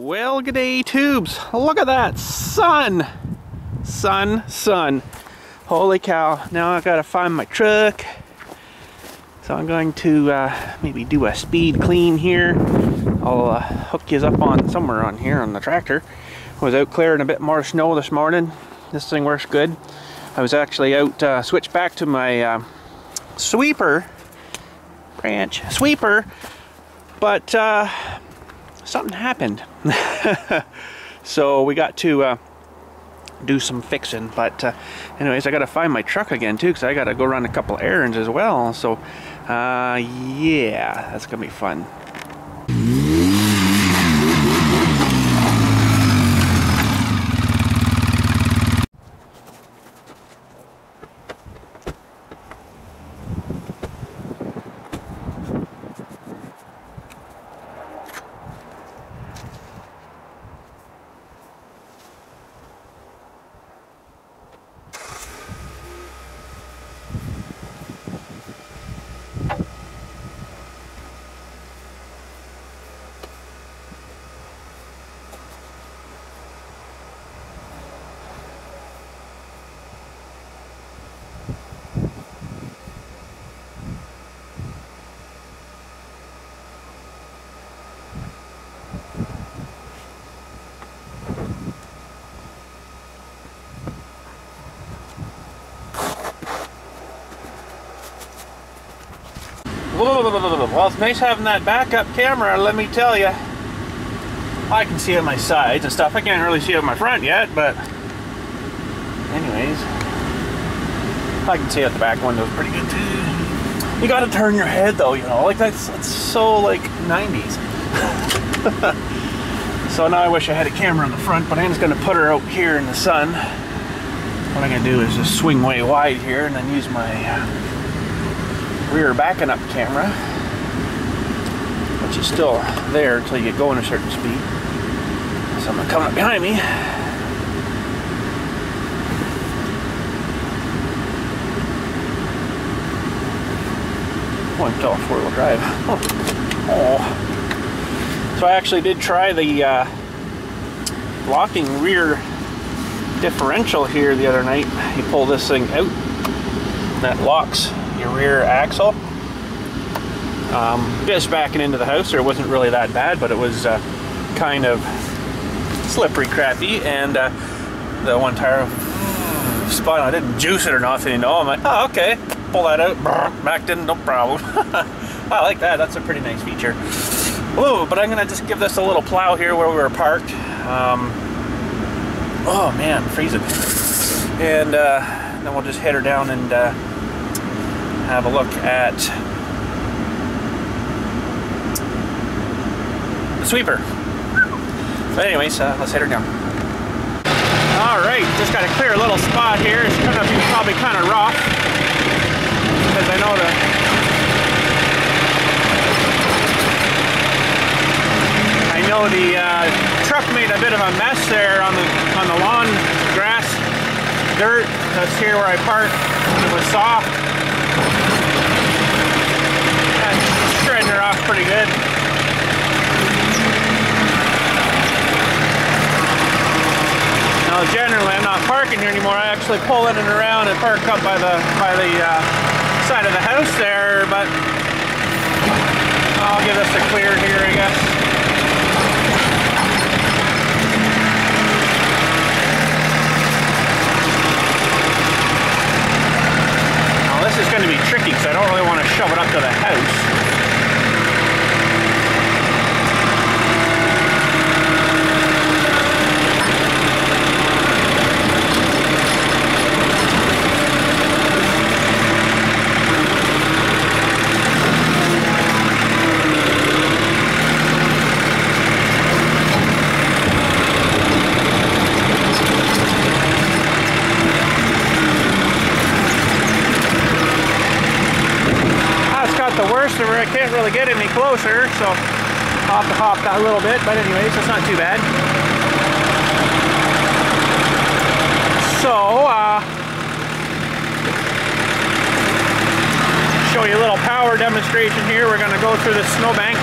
Well, g'day tubes. Look at that sun. Sun. Holy cow. Now I gotta find my truck. So I'm going to maybe do a speed clean here. I'll hook you up on somewhere on here on the tractor. I was out clearing a bit more snow this morning. This thing works good. I was actually out, switched back to my branch sweeper, but something happened. So we got to do some fixing, but anyways, I gotta find my truck again too, because I gotta go run a couple errands as well. So yeah, that's gonna be fun. Well, it's nice having that backup camera, let me tell you. I can see on my sides and stuff. I can't really see on my front yet, but anyways, I can see out the back windows pretty good too. You gotta turn your head though, you know, like that's so like 90s. So now I wish I had a camera on the front, but I'm just gonna put her out here in the sun. What I'm gonna do is just swing way wide here and then use my rear backing up camera, which is still there until you get going a certain speed. So I'm coming up behind me. Oh, I'm still four-wheel drive. Oh. So I actually did try the locking rear differential here the other night. You pull this thing out, that locks your rear axle. Just backing into the house there, wasn't really that bad, but it was kind of slippery crappy, and the one tire spun. I didn't juice it or nothing, you know. I'm like, oh, okay, pull that out, backed in, no problem. I like that. That's a pretty nice feature. Oh, but I'm gonna just give this a little plow here where we were parked. Oh man, freezing. And then we'll just head her down and have a look at the sweeper. But anyways, let's head her down. Alright, just got to clear a little spot here. It's gonna be probably kind of rough, because I know the truck made a bit of a mess there on the lawn grass, dirt. That's here where I parked. It was soft. Shredding her off pretty good. Now generally I'm not parking here anymore. I actually pull in and around and park up by the side of the house there, but I'll give this a clear here, I guess. Now this is going to be tricky because I don't really want to shove it up to the house. I can't really get any closer, so I'll have to hop that a little bit, but anyways, it's not too bad. So, show you a little power demonstration here. We're going to go through this snowbank.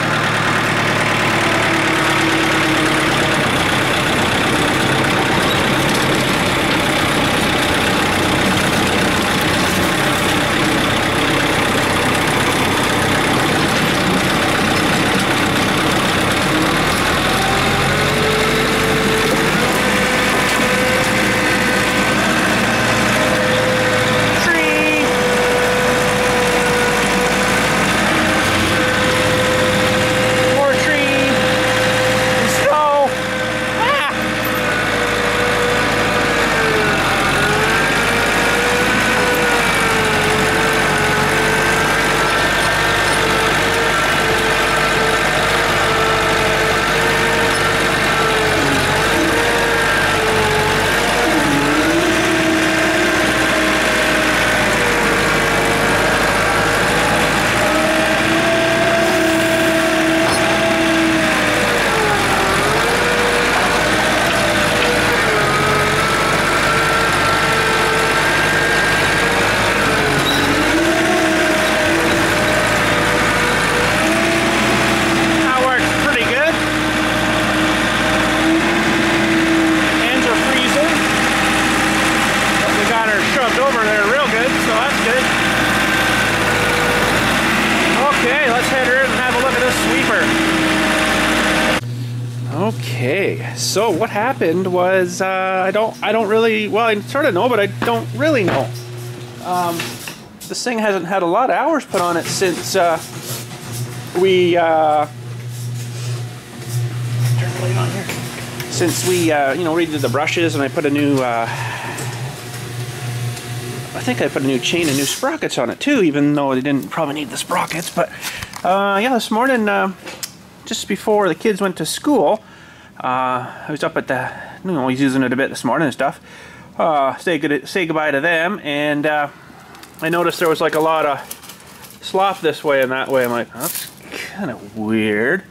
Okay, so what happened was I don't really, well, I sort of know, but I don't really know. This thing hasn't had a lot of hours put on it since we turn the light on here. Since we you know, redid the brushes, and I put a new I think I put a new chain and new sprockets on it too, even though they didn't probably need the sprockets. But yeah, this morning, just before the kids went to school, I was up at the, you know, he's using it a bit this morning and stuff. Say goodbye to them, and I noticed there was like a lot of slop this way and that way. I'm like, that's kind of weird.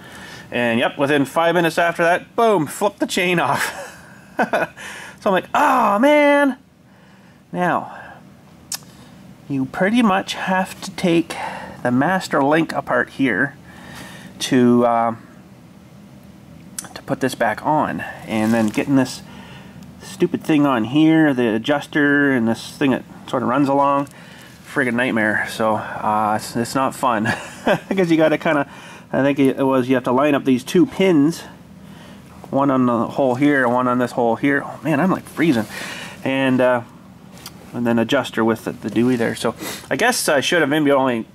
And yep, within 5 minutes after that, boom, flipped the chain off. So I'm like, oh man. Now, you pretty much have to take the master link apart here to put this back on, and then getting this stupid thing on here, the adjuster, and this thing that sort of runs along, friggin' nightmare. So it's not fun because you got to kind of, I think it was, you have to line up these two pins, one on the hole here and one on this hole here. Oh man, I'm like freezing. And then adjuster with the Dewey there. So I guess I should have maybe only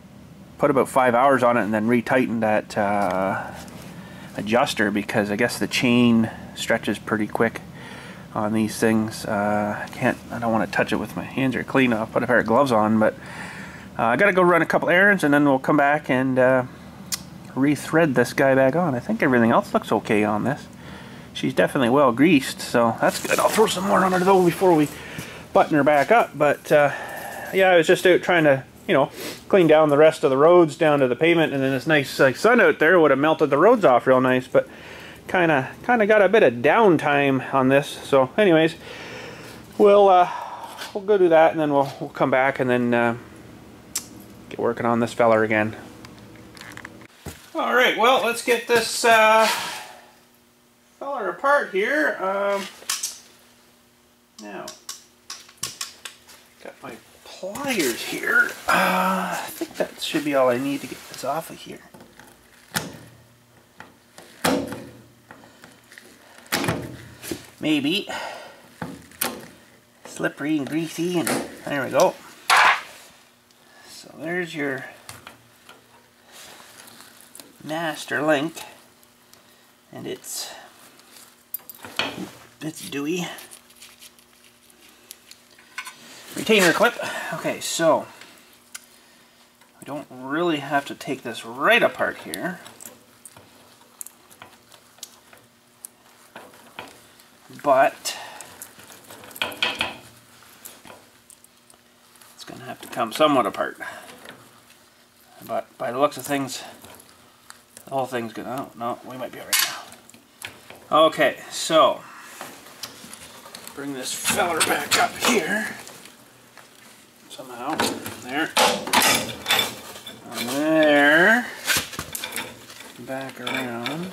put about 5 hours on it and then retightened that adjuster, because I guess the chain stretches pretty quick on these things. I don't want to touch it with my hands are clean. I'll put a pair of gloves on, but I gotta go run a couple errands, and then we'll come back and rethread this guy back on. I think everything else looks okay on this. She's definitely well greased, so that's good. I'll throw some more on her though before we button her back up. But yeah, I was just out trying to, you know, clean down the rest of the roads down to the pavement, and then this nice like sun out there would have melted the roads off real nice, but kind of got a bit of downtime on this. So anyways, we'll go do that, and then we'll come back and then get working on this feller again. All right, well, let's get this feller apart here. Now, got my pliers here. I think that should be all I need to get this off of here. Maybe. Slippery and greasy, and there we go. So there's your master link, and it's dewy. Retainer clip. Okay, so we don't really have to take this right apart here, but it's going to have to come somewhat apart. But by the looks of things, the whole thing's good. Oh, no, we might be alright now. Okay, so bring this feller back up here. Somehow. There. And there. Back around.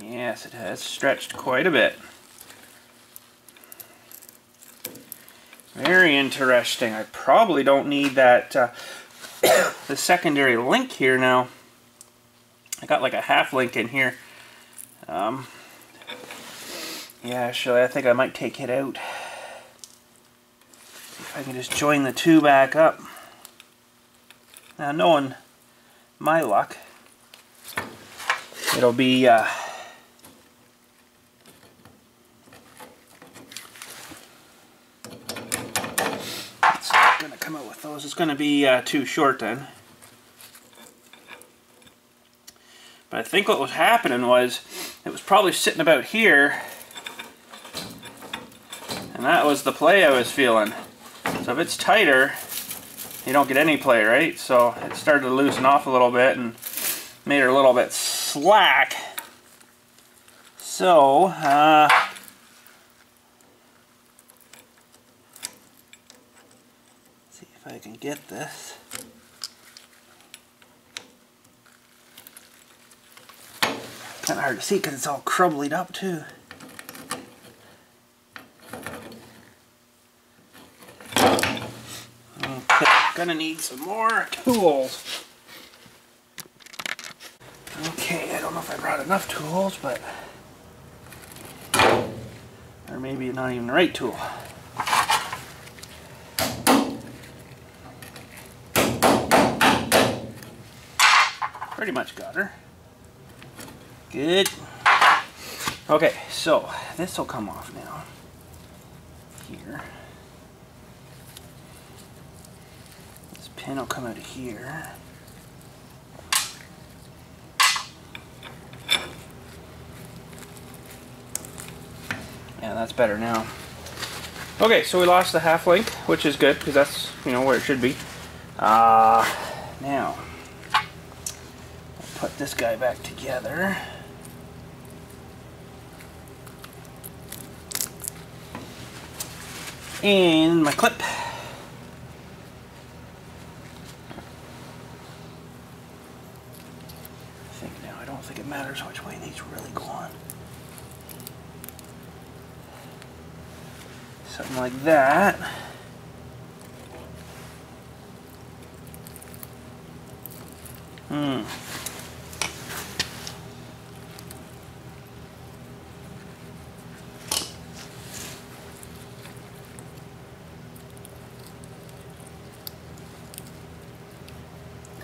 Yes, it has stretched quite a bit. Very interesting. I probably don't need that the secondary link here now. I got like a half link in here. Yeah, actually, I think I might take it out. If I can just join the two back up. Now, knowing my luck, it'll be it's not gonna come out with those. It's gonna be too short then. But I think what was happening was it was probably sitting about here, and that was the play I was feeling. So if it's tighter, you don't get any play, right? So it started to loosen off a little bit and made her a little bit slack. So, see if I can get this. Kind of hard to see because it's all crumbled up too. Okay, gonna need some more tools. don't know if I brought enough tools, but... Or maybe not even the right tool. Pretty much got her. Good. Okay, so this will come off now. Here. This pin will come out of here. Yeah, that's better now. Okay, so we lost the half link, which is good because that's, you know, where it should be. Now, I'll put this guy back together. And my clip. I think now, I don't think it matters which way these really go on. Something like that.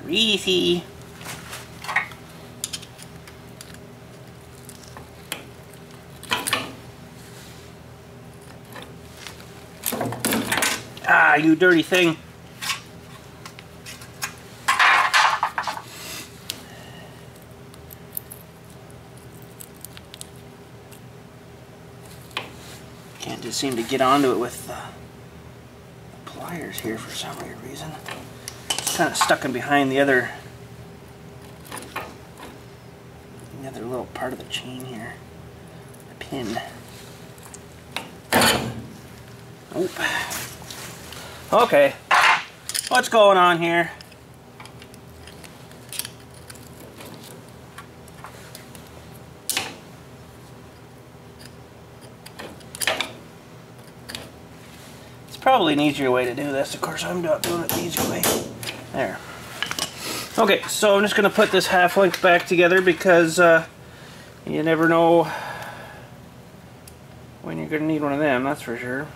Greasy. Ah, you dirty thing. Can't just seem to get onto it with the pliers here for some weird reason. It's kind of stuck in behind the other little part of the chain here. The pin. Oop. Okay, what's going on here? It's probably an easier way to do this. Of course, I'm not doing it the easy way. There. Okay, so I'm just going to put this half link back together because you never know when you're going to need one of them, that's for sure.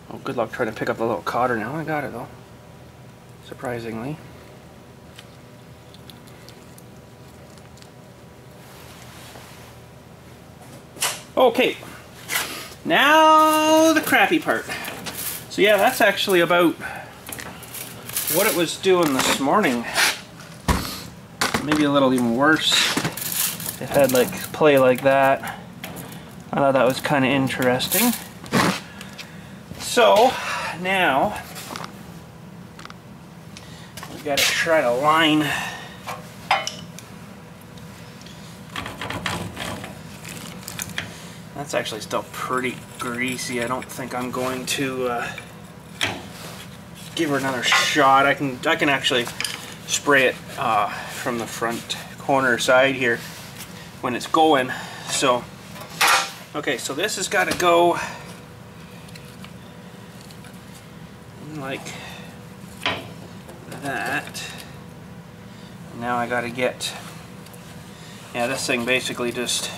Oh, good luck trying to pick up the little cotter now. I got it though, surprisingly. Okay, now the crappy part. So yeah, that's actually about what it was doing this morning. Maybe a little even worse. It had like play like that. I thought that was kind of interesting. So now we got to try to line that's actually still pretty greasy. I don't think I'm going to give her another shot. I can actually spray it from the front corner side here when it's going. So okay, so this has got to go like that. Now I got to get, yeah, this thing basically just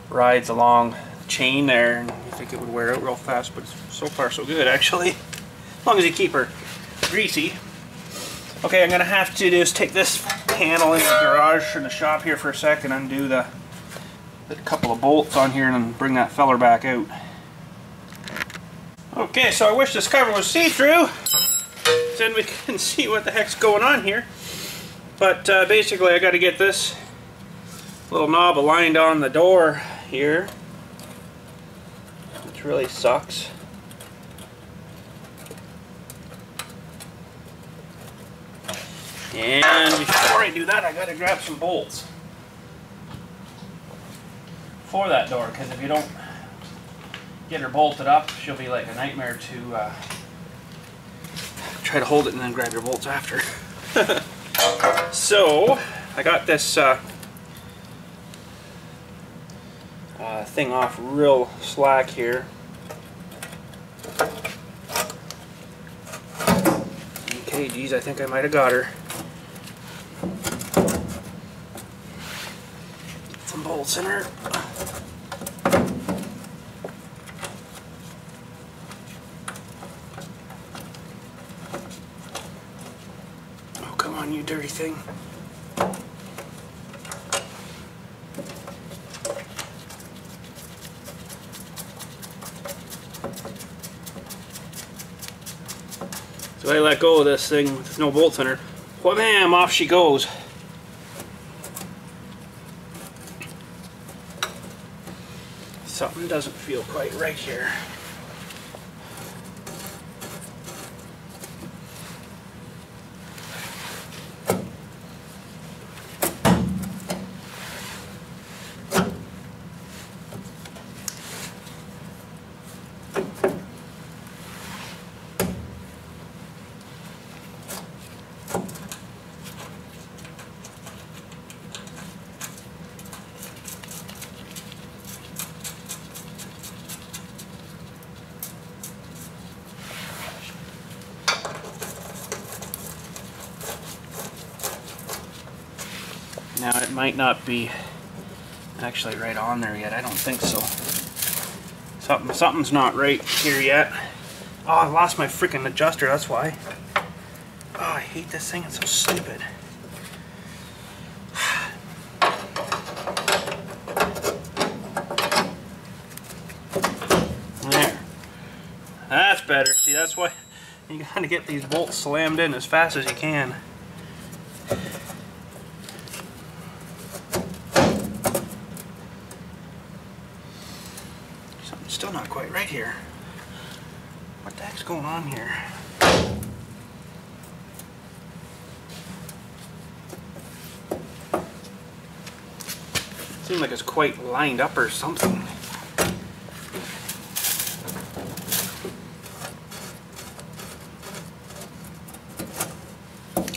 rides along the chain there, and I think it would wear out real fast, but so far so good actually, as long as you keep her greasy. Okay, I'm gonna have to just take this panel in the garage or the shop here for a second, undo the couple of bolts on here, and then bring that feller back out. Okay, so I wish this cover was see-through, then we can see what the heck's going on here. But basically I got to get this little knob aligned on the door here, which really sucks. And before I do that, I got to grab some bolts for that door, because if you don't get her bolted up, she'll be like a nightmare to try to hold it and then grab your bolts after. So I got this thing off real slack here. Okay, geez, I think I might have got her. Get some bolts in her. Oh, come on, you dirty thing. So I let go of this thing with no bolts in her. Wham! Off she goes. Something doesn't feel quite right here. Now it might not be actually right on there yet. I don't think so. Something's not right here yet. Oh, I lost my freaking adjuster, that's why. Oh, I hate this thing, it's so stupid. There. That's better. See, that's why you gotta get these bolts slammed in as fast as you can. Still not quite right here. What the heck's going on here? Seems like it's quite lined up or something.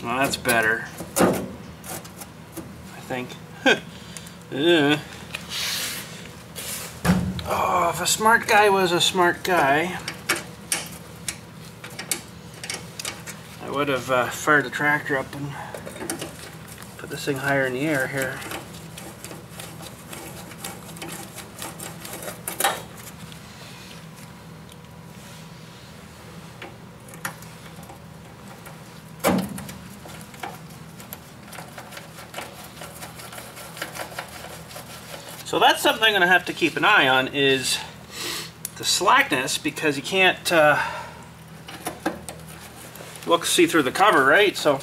Well, that's better. I think. Yeah. Oh, if a smart guy was a smart guy, I would have fired the tractor up and put this thing higher in the air here. So that's something I'm going to have to keep an eye on, is the slackness, because you can't see through the cover, right? So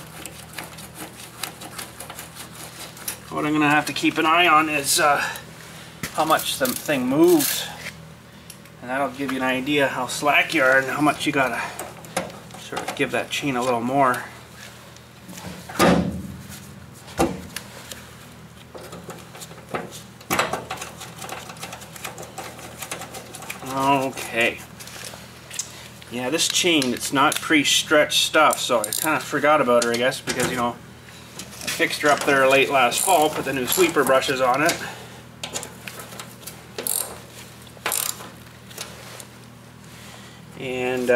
what I'm going to have to keep an eye on is how much the thing moves, and that'll give you an idea how slack you are and how much you got to sort of give that chain a little more. Okay. Yeah, this chain, it's not pre-stretched stuff, so I kind of forgot about her, I guess, because, you know, I fixed her up there late last fall, put the new sweeper brushes on it. And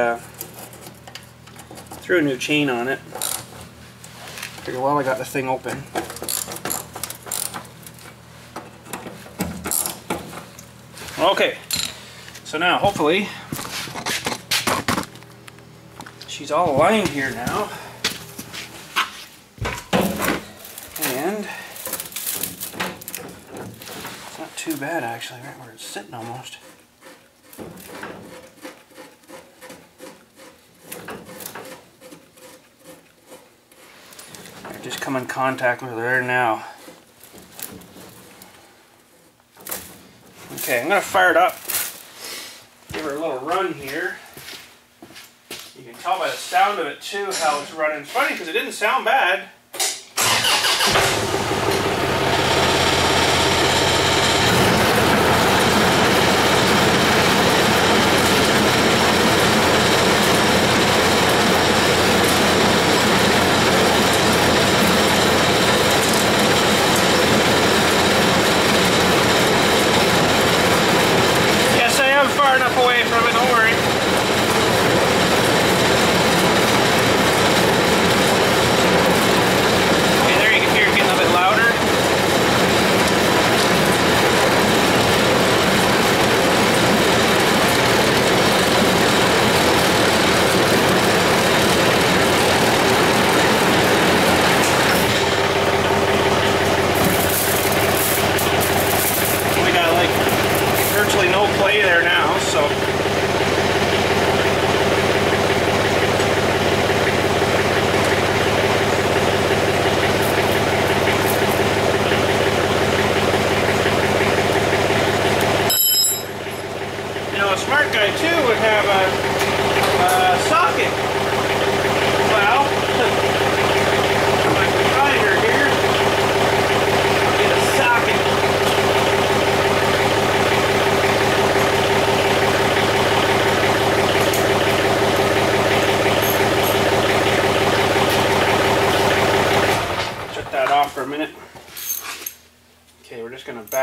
threw a new chain on it. Figured, well, I got the thing open. Okay. So now, hopefully, she's all aligned here now, and it's not too bad actually, right where it's sitting almost. I just come in contact with her there now. Okay, I'm going to fire it up. Give her a little run here. You can tell by the sound of it too how it's running. It's funny because it didn't sound bad. Far enough away from it, don't worry.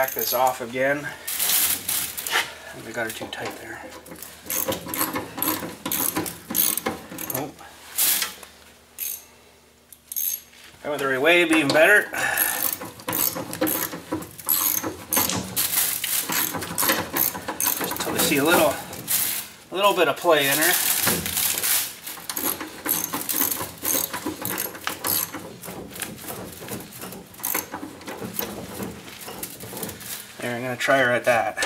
back this off again. I think I got her too tight there. Oh. If I went the right way, it'd be even better. Just until we see a little bit of play in her. There, I'm gonna try her at that.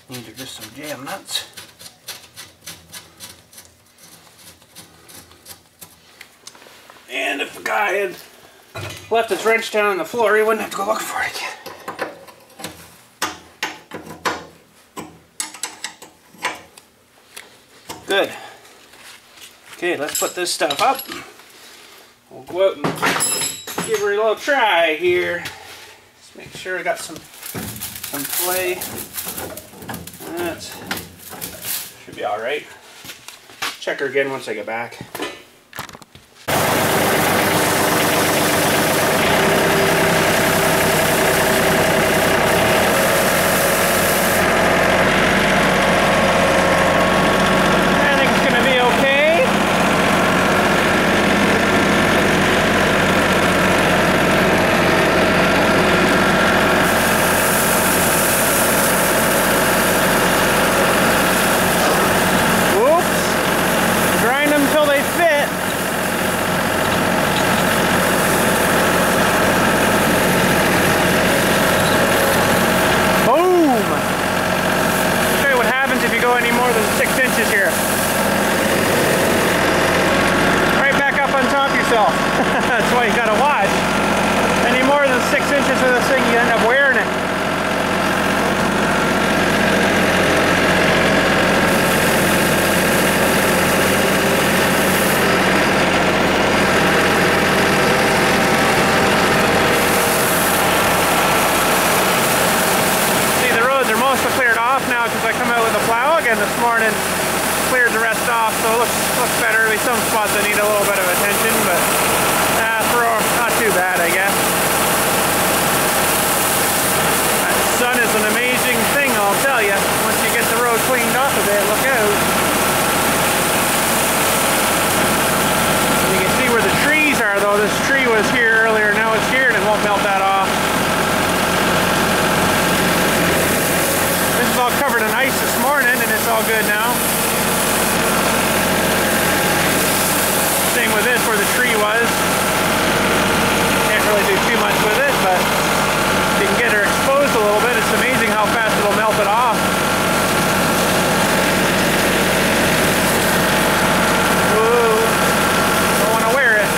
These are just some jam nuts. And if the guy had left his wrench down on the floor, he wouldn't have to go looking for it again. Good. Okay, let's put this stuff up. We'll go out and give her a little try here. Just make sure I got some play. That should be all right. Check her again once I get back. That's why you gotta watch. Any more than 6 inches of this thing, you end up wearing it. See, the roads are mostly cleared off now because I come out with a plow again this morning. Cleared the rest off, so it looks better. There's some spots that need a little bit of attention, but not too bad, I guess. That sun is an amazing thing, I'll tell you. Once you get the road cleaned up a bit, look out. You can see where the trees are, though. This tree was here earlier, now it's here, and it won't melt that off. This is all covered in ice this morning, and it's all good now. Same with this, where the tree was. Can't really do too much with it, but if you can get her exposed a little bit, it's amazing how fast it'll melt it off. Ooh, don't want to wear it.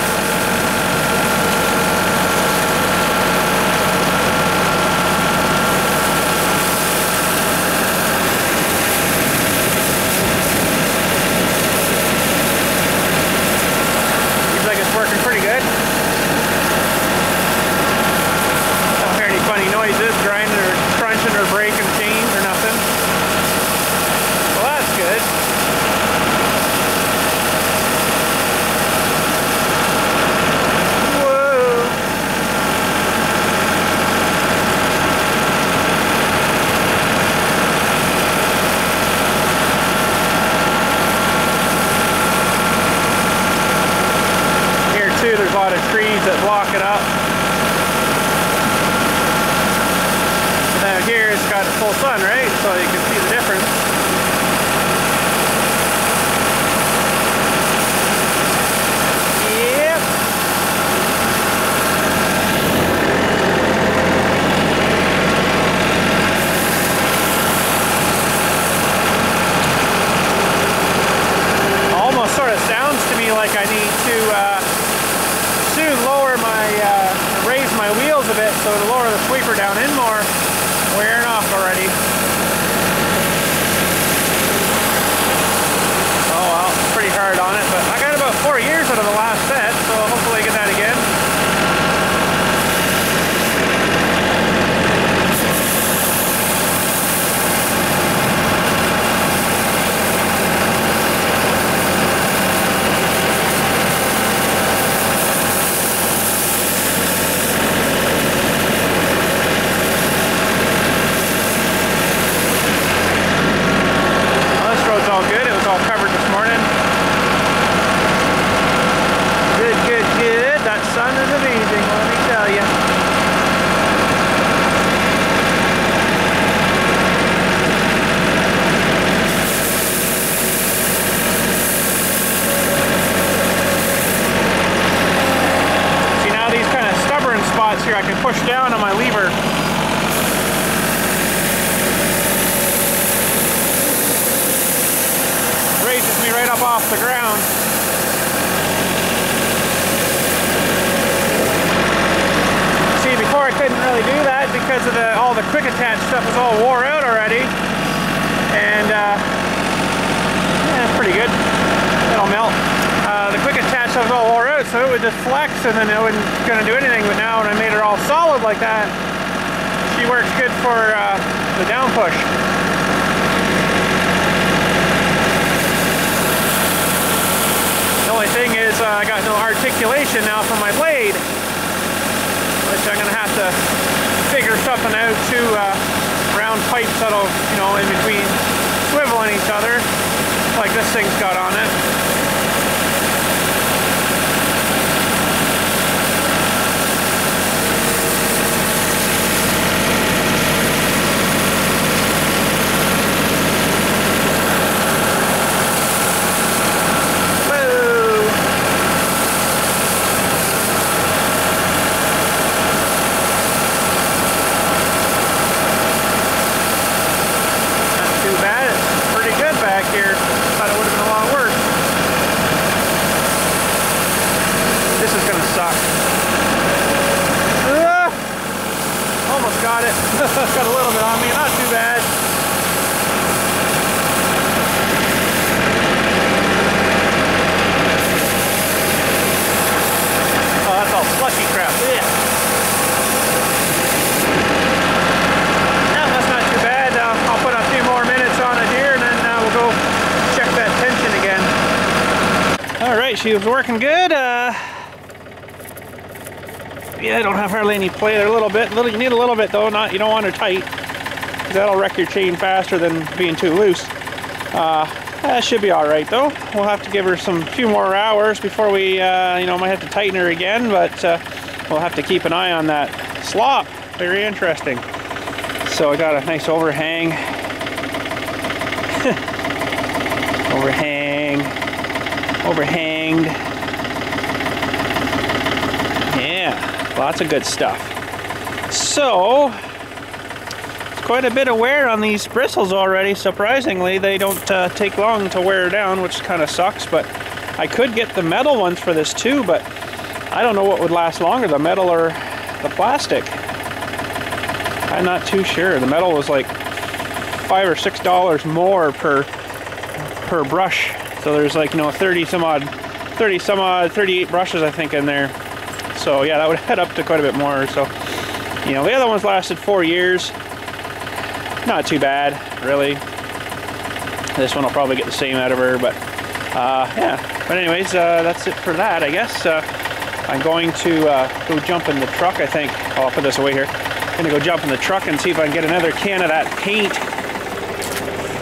Working pretty good. Don't hear any funny noises, grinding or crunching or breaking chains or nothing. Well, that's good. Whoa. There's a lot of trees that block it up. And then here it's got full sun, right? So you can see the difference. Yep. Almost sort of sounds to me like I need to lower my, raise my wheels a bit so to lower the sweeper down in more. Wearing off already. all good. It was all covered this morning. Good, good, good. That sun is amazing, let me tell you. See, now these kind of stubborn spots here, I can push down on my lever. Raises me right up off the ground. See, before I couldn't really do that because of all the quick attach stuff was all wore out already. And yeah, it's pretty good. It'll melt. The quick attach stuff was all wore out, so it would just flex and then it wasn't gonna do anything. But now when I made it all solid like that, she works good for the down push. The only thing is I got no articulation now for my blade, which I'm gonna have to figure something out too. Round pipes that'll, you know, in between swiveling each other, like this thing's got on it. Got it. Got a little bit on me, not too bad. Oh, that's all slushy crap. Yeah. No, that's not too bad. I'll put a few more minutes on it here and then we'll go check that tension again. Alright, she was working good. Yeah, I don't have hardly any play there. A little bit. You need a little bit though. You don't want her tight, because that'll wreck your chain faster than being too loose. That should be all right though. We'll have to give her some few more hours before we, you know, might have to tighten her again. But we'll have to keep an eye on that slop. Very interesting. So I got a nice overhang. Overhanged. Yeah. Lots of good stuff. So, it's quite a bit of wear on these bristles already. Surprisingly, they don't take long to wear down, which kind of sucks. But I could get the metal ones for this too, but I don't know what would last longer, the metal or the plastic. I'm not too sure. The metal was like $5 or $6 more per brush. So there's like, you know, 38 brushes I think in there. So yeah, that would add up to quite a bit more. So, you know, the other ones lasted 4 years. Not too bad, really. This one will probably get the same out of her, but yeah. But anyways, that's it for that, I guess. I'm going to go jump in the truck, I think. Oh, I'll put this away here. I'm gonna go jump in the truck and see if I can get another can of that paint.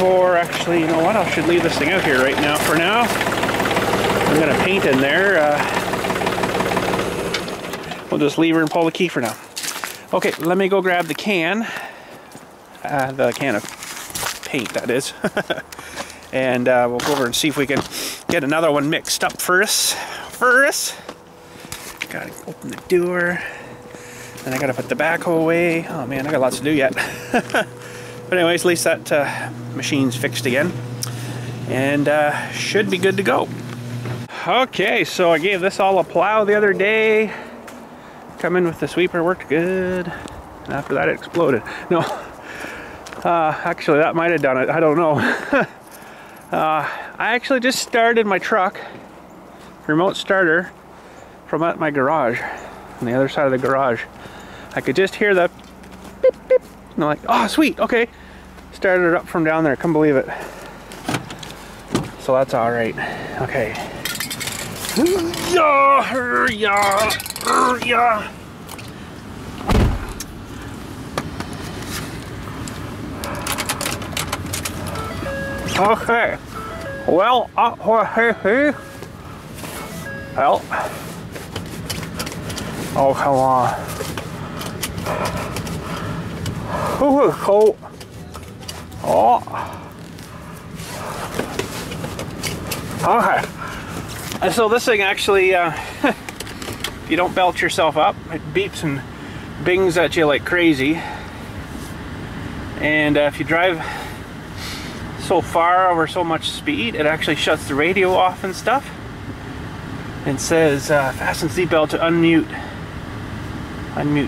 Or actually, you know what? I should leave this thing out here right now. For now, I'm gonna paint in there. We'll just leave her and pull the key for now. Okay, let me go grab the can of paint, that is. And we'll go over and see if we can get another one mixed up for us. Gotta open the door. Then I gotta put the backhoe away. Oh man, I got lots to do yet. But anyways, at least that machine's fixed again. And should be good to go. Okay, so I gave this all a plow the other day. Come in with the sweeper, worked good. And after that it exploded. No, actually that might have done it, I don't know. I actually just started my truck, remote starter, from at my garage, on the other side of the garage. I could just hear the beep beep, and I'm like, oh sweet, okay. Started it up from down there, couldn't believe it. So that's all right, okay. Yeah. Okay, Well, well. Oh, come on. Ooh, it's cold. Oh. Okay. And so this thing actually, you don't belch yourself up. It beeps and bings at you like crazy. And if you drive so far over so much speed, it actually shuts the radio off and stuff. And says, fasten seatbelt to unmute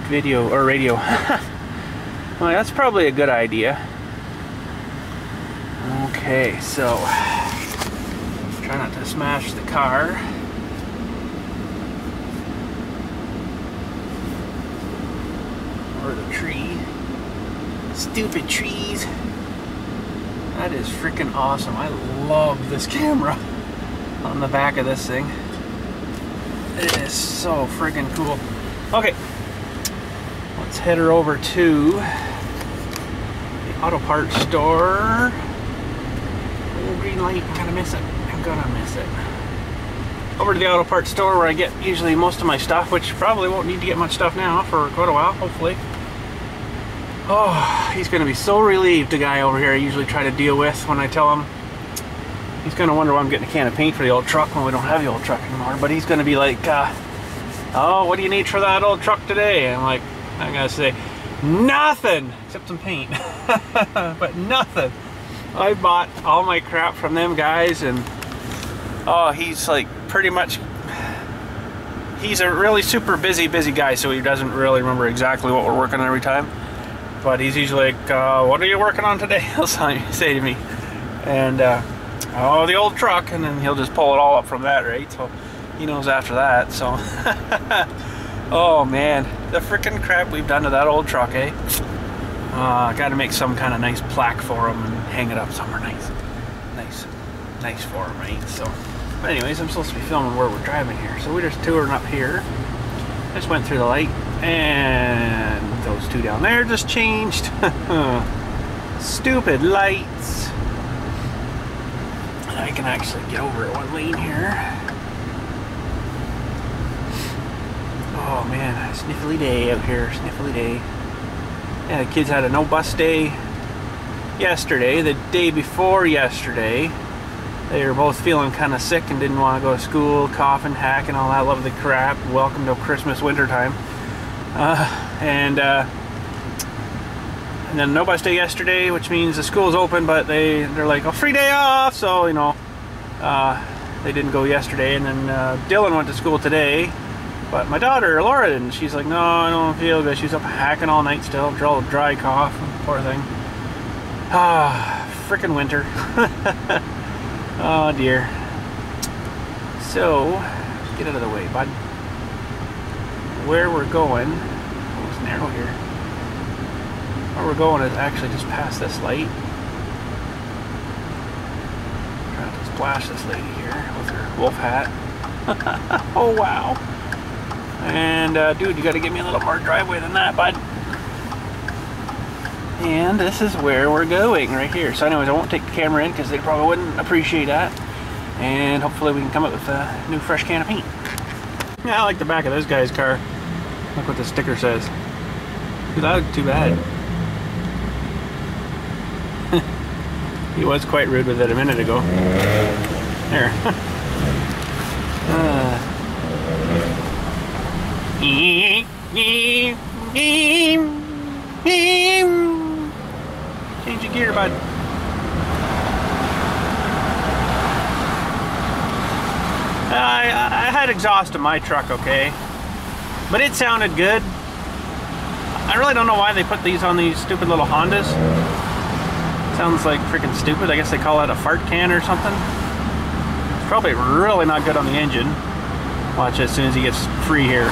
video or radio. Well, that's probably a good idea. Okay, so try not to smash the car. Or the tree. Stupid trees. That is freaking awesome. I love this camera on the back of this thing. It is so freaking cool. Okay, let's head her over to the auto parts store. Oh, green light, I'm gonna miss it. I'm gonna miss it. Over to the auto parts store where I get usually most of my stuff, which probably won't need to get much stuff now for quite a while, hopefully. Oh, he's gonna be so relieved, the guy over here I usually try to deal with when I tell him. He's gonna wonder why I'm getting a can of paint for the old truck when we don't have the old truck anymore. But he's gonna be like, oh, what do you need for that old truck today? And I'm like, I gotta say, nothing except some paint. But nothing. I bought all my crap from them guys, and oh, he's like pretty much, he's a really super busy guy, so he doesn't really remember exactly what we're working on every time. But he's usually like, what are you working on today? He'll say to me. And oh, the old truck, and then he'll just pull it all up from that, right? So he knows after that. So oh man, the freaking crap we've done to that old truck, eh? Got to make some kind of nice plaque for him and hang it up somewhere nice for him, right? So, but anyways, I'm supposed to be filming where we're driving here, so we're just touring up here. Just went through the light, and those two down there just changed. Stupid lights. I can actually get over at one lane here. Oh man, sniffly day out here, sniffly day. Yeah, the kids had a no bus day yesterday. The day before yesterday, they were both feeling kind of sick and didn't want to go to school, coughing, hacking, all that lovely crap. Welcome to Christmas winter time. And then no bus day yesterday, which means the school's open, but they're like, a free day off, so you know, they didn't go yesterday. And then Dylan went to school today, but my daughter Laura didn't. She's like, no, I don't feel good. She's up hacking all night still, dry cough, poor thing. Frickin' winter. Oh dear. So get out of the way, bud. Where we're going, oh, it's narrow here. Where we're going is actually just past this light. Trying to splash this lady here with her wolf hat. Oh wow. And dude, you gotta give me a little more driveway than that, bud. And this is where we're going, right here. So anyways, I won't take the camera in because they probably wouldn't appreciate that. And hopefully we can come up with a new fresh can of paint. Yeah, I like the back of this guy's car. Look what the sticker says. Dude, that looked too bad. He was quite rude with it a minute ago. There. Change your gear, bud. I had exhaust in my truck, okay? But it sounded good. I really don't know why they put these on these stupid little Hondas. Sounds like freaking stupid. I guess they call that a fart can or something. It's probably really not good on the engine. Watch as soon as he gets free here.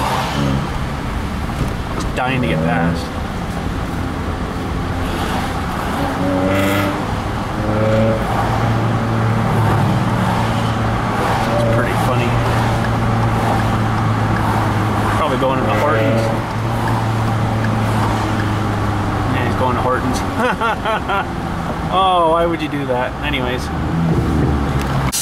Just dying to get past. That's pretty funny. Probably going into Hortons. Yeah, he's going to Hortons. Oh, why would you do that? Anyways.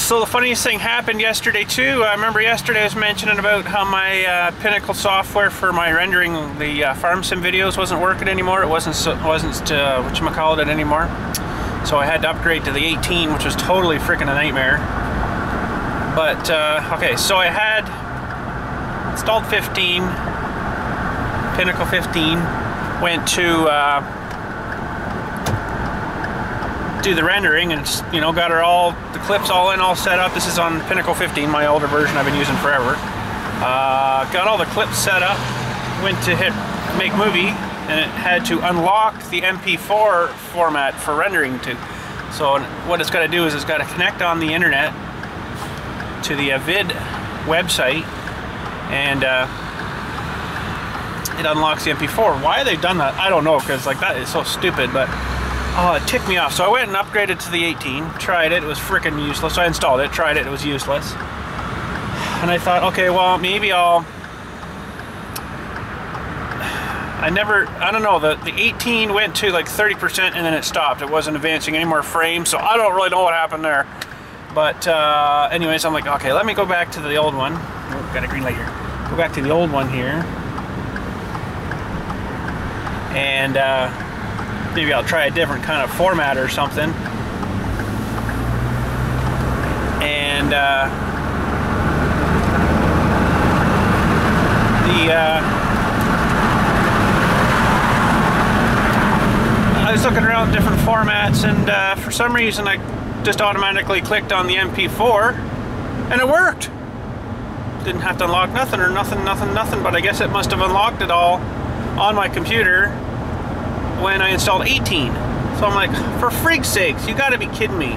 So the funniest thing happened yesterday too. I remember yesterday I was mentioning about how my Pinnacle software for my rendering the farm sim videos wasn't working anymore. It wasn't whatchamacallit anymore. So I had to upgrade to the 18, which was totally freaking a nightmare. But okay, so I had installed 15, Pinnacle 15, went to do the rendering, and you know, got the clips all in, all set up. This is on Pinnacle 15, my older version I've been using forever. Got all the clips set up, went to hit make movie, and it had to unlock the MP4 format for rendering to. So what it's got to do is it's got to connect on the internet to the vid website, and it unlocks the MP4. Why they've done that, I don't know, because like that is so stupid, but oh, it ticked me off. So I went and upgraded to the 18, tried it, it was freaking useless. So I installed it, tried it, it was useless. And I thought, okay, well, maybe I don't know, the 18 went to like 30% and then it stopped. It wasn't advancing any more frames, so I don't really know what happened there. But anyways, I'm like, okay, let me go back to the old one. Oh, got a green light here. Go back to the old one here. And maybe I'll try a different kind of format or something. And I was looking around different formats, and for some reason I just automatically clicked on the MP4 and it worked. Didn't have to unlock nothing or nothing, but I guess it must have unlocked it all on my computer when I installed 18. So I'm like, for freak's sakes, you gotta be kidding me.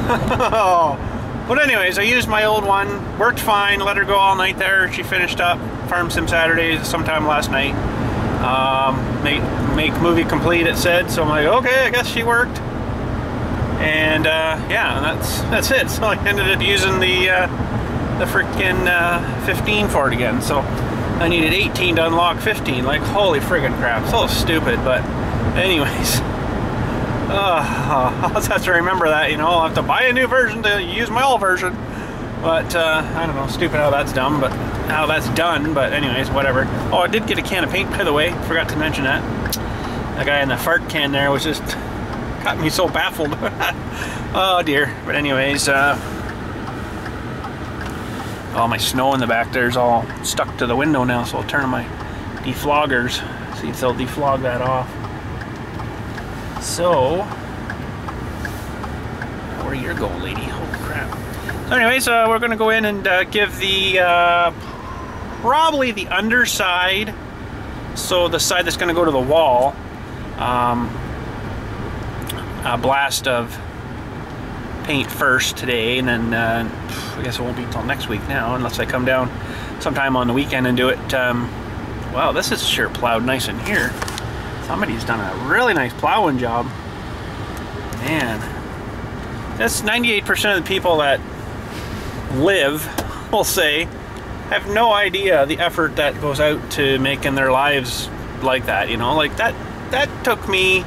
But anyways, I used my old one, worked fine, let her go all night there. She finished up Farm Sim Saturdays sometime last night. Make movie complete, it said. So I'm like, okay, I guess she worked. And yeah, that's it. So I ended up using the freaking 15 for it again. So I needed 18 to unlock 15. Like, holy friggin' crap. So stupid, but anyways. I'll just have to remember that, you know. I'll have to buy a new version to use my old version. But, I don't know, stupid how that's done, but anyways, whatever. Oh, I did get a can of paint, by the way. Forgot to mention that. That guy in the fart can there was just got me so baffled. Oh dear. But anyways, all my snow in the back there's all stuck to the window now, so I'll turn on my defloggers, see if they'll deflog that off. So, where you go, lady? Holy crap. So anyways, we're going to go in and give the, probably the underside, so the side that's going to go to the wall, a blast of paint first today, and then I guess it won't be until next week now, unless I come down sometime on the weekend and do it. Wow, this is sure plowed nice in here. Somebody's done a really nice plowing job. Man, that's 98% of the people that live, we'll say, have no idea the effort that goes out to making their lives like that, you know. Like that took me,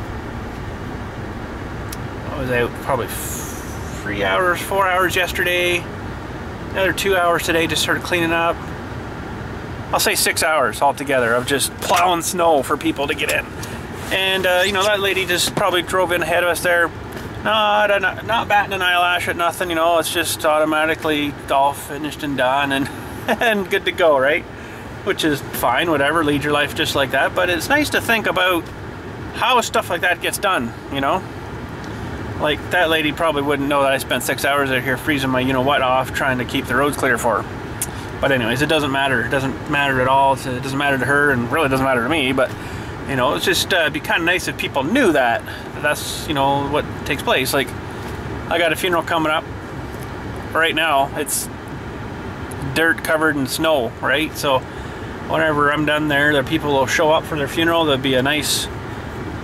I was out probably 3 hours, 4 hours yesterday, another 2 hours today, just sort of cleaning up. I'll say 6 hours altogether of just plowing snow for people to get in. And, you know, that lady just probably drove in ahead of us there. Not batting an eyelash at nothing, you know, it's just automatically all finished and done and, and good to go, right? Which is fine, whatever, lead your life just like that. But it's nice to think about how stuff like that gets done, you know? Like, that lady probably wouldn't know that I spent 6 hours out here freezing my you-know-what off trying to keep the roads clear for her. But anyways, it doesn't matter. It doesn't matter at all. It doesn't matter to her, and really doesn't matter to me. But, you know, it's just it'd be kind of nice if people knew that. That's, you know, what takes place. Like, I got a funeral coming up right now. It's dirt covered in snow, right? So whenever I'm done there, the people will show up for their funeral. There'll be a nice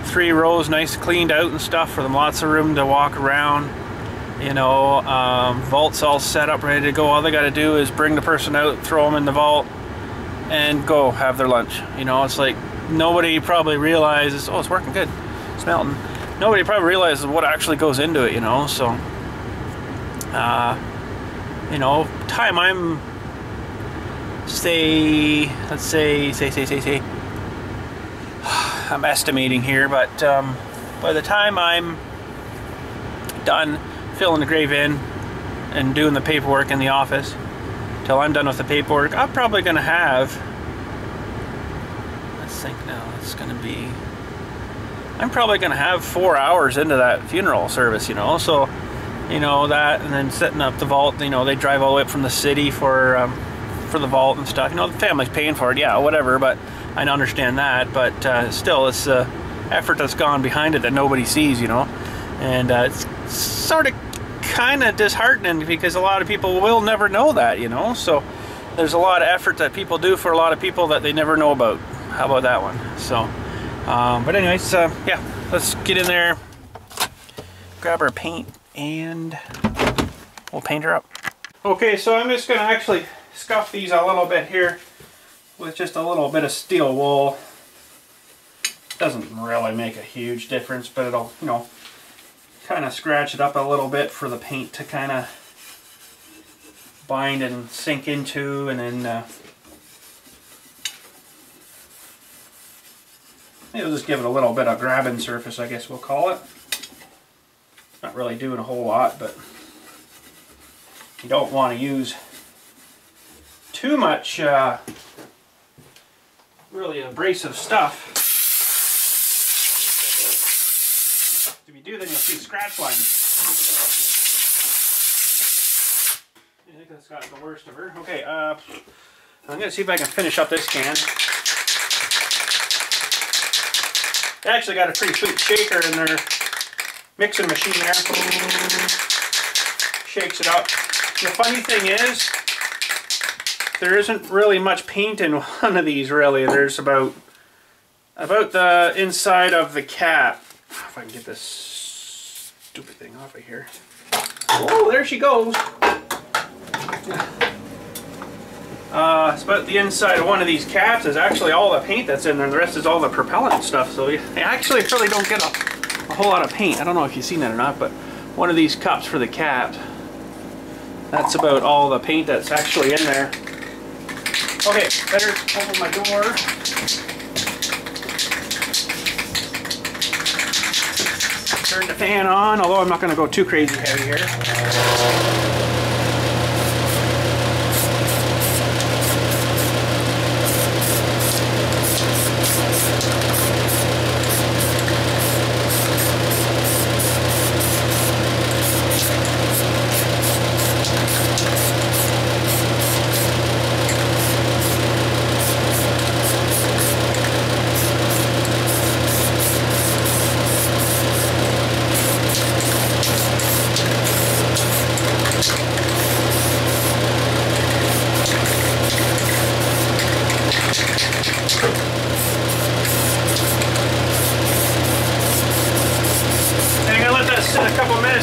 3 rows, nice cleaned out and stuff for them. Lots of room to walk around. You know, vault's all set up, ready to go. All they got to do is bring the person out, throw them in the vault, and go have their lunch. You know, it's like nobody probably realizes, oh, it's working good, it's melting. Nobody probably realizes what actually goes into it, you know. So You know, time I'm let's say I'm estimating here, but by the time I'm done filling the grave in and doing the paperwork in the office, till I'm done with the paperwork, I'm probably going to have, let's think now, it's going to be, I'm probably going to have 4 hours into that funeral service, you know. So, you know, that, and then setting up the vault, you know, they drive all the way up from the city for the vault and stuff. You know, the family's paying for it, yeah, whatever, but I understand that, but still, it's the effort that's gone behind it that nobody sees, you know. And it's sort of kind of disheartening because a lot of people will never know that, you know. So there's a lot of effort that people do for a lot of people that they never know about. How about that one? So but anyways, yeah, let's get in there, grab our paint, and we'll paint her up. Okay, so I'm just going to actually scuff these a little bit here with just a little bit of steel wool. Doesn't really make a huge difference, but it'll, you know, kind of scratch it up a little bit for the paint to kind of bind and sink into, and then it'll just give it a little bit of grabbing surface, I guess we'll call it. Not really doing a whole lot, but you don't want to use too much really abrasive stuff. If you do, then you'll see scratch lines. I think that's got the worst of her. Okay, I'm going to see if I can finish up this can. They actually got a pretty sweet shaker in their mixing machine there. Shakes it up. The funny thing is, there isn't really much paint in one of these, really. There's about the inside of the cap. If I can get this stupid thing off of here. Oh, there she goes. It's about the inside of one of these caps is actually all the paint that's in there, and the rest is all the propellant stuff. So you actually really don't get a whole lot of paint. I don't know if you've seen that or not, but one of these cups for the cap, that's about all the paint that's actually in there. Okay, better open my door. Turn the fan on, although I'm not going to go too crazy heavy here.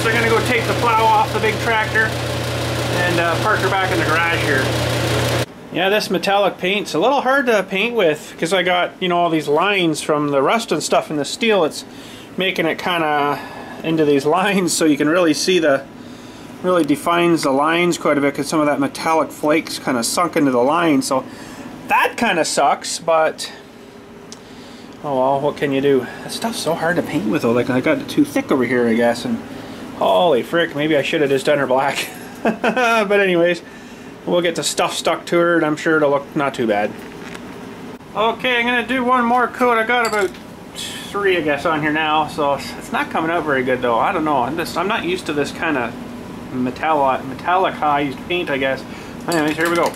They're going to go take the plow off the big tractor and park her back in the garage here. Yeah, this metallic paint's a little hard to paint with because I got, you know, all these lines from the rust and stuff in the steel. It's making it kind of into these lines, so you can really see really defines the lines quite a bit because some of that metallic flakes kind of sunk into the line. So that kind of sucks, but oh well, what can you do? That stuff's so hard to paint with though. Like, I got it too thick over here, I guess, and holy frick, maybe I should have just done her black. But anyways, we'll get the stuff stuck to her and I'm sure it'll look not too bad. Okay, I'm gonna do one more coat. I got about 3, I guess, on here now, so it's not coming out very good though. I don't know, I'm not used to this kind of metallicized paint, I guess. Anyways, here we go.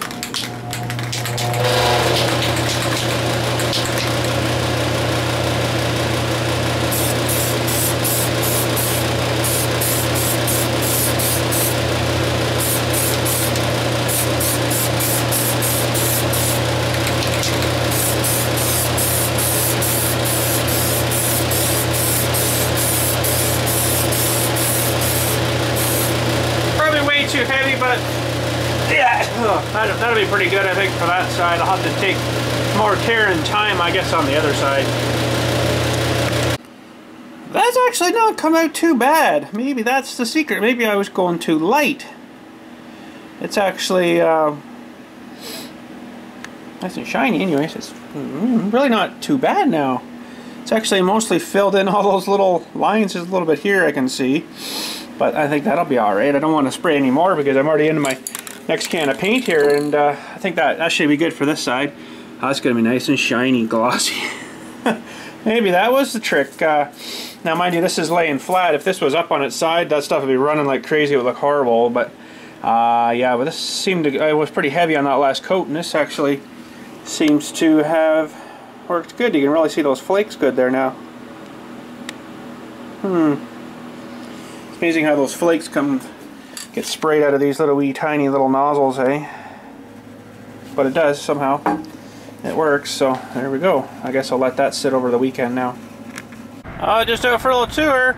Too heavy, but yeah, that'll be pretty good, I think, for that side. I'll have to take more care and time, I guess, on the other side. That's actually not come out too bad. Maybe that's the secret. Maybe I was going too light. It's actually nice and shiny anyways. It's really not too bad now. It's actually mostly filled in all those little lines. There's a little bit here I can see. But I think that'll be alright. I don't want to spray any more because I'm already into my next can of paint here. And I think that should be good for this side. Oh, it's going to be nice and shiny, glossy. Maybe that was the trick. Now mind you, this is laying flat. If this was up on its side, that stuff would be running like crazy. It would look horrible. But yeah, but this seemed to, it was pretty heavy on that last coat, and this actually seems to have worked good. You can really see those flakes good there now. It's amazing how those flakes get sprayed out of these little wee tiny little nozzles, eh? But it does somehow. It works, so there we go. I guess I'll let that sit over the weekend now. Just out for a little tour.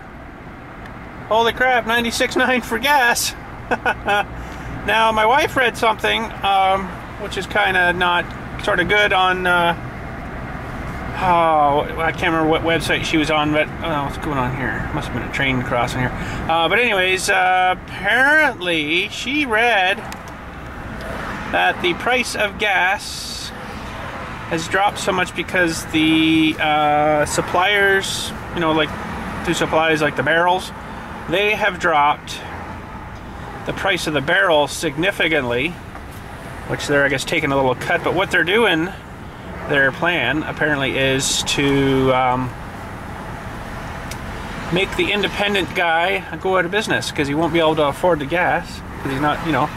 Holy crap, 96.9 for gas. Now, my wife read something, which is kind of not sort of good on, I can't remember what website she was on, but, what's going on here? Must have been a train crossing here. But anyways, apparently she read that the price of gas has dropped so much because the suppliers, you know, like to supplies like the barrels, they have dropped the price of the barrel significantly, which they're, I guess, taking a little cut. But what they're doing, their plan apparently is to make the independent guy go out of business because he won't be able to afford the gas because he's not, you know,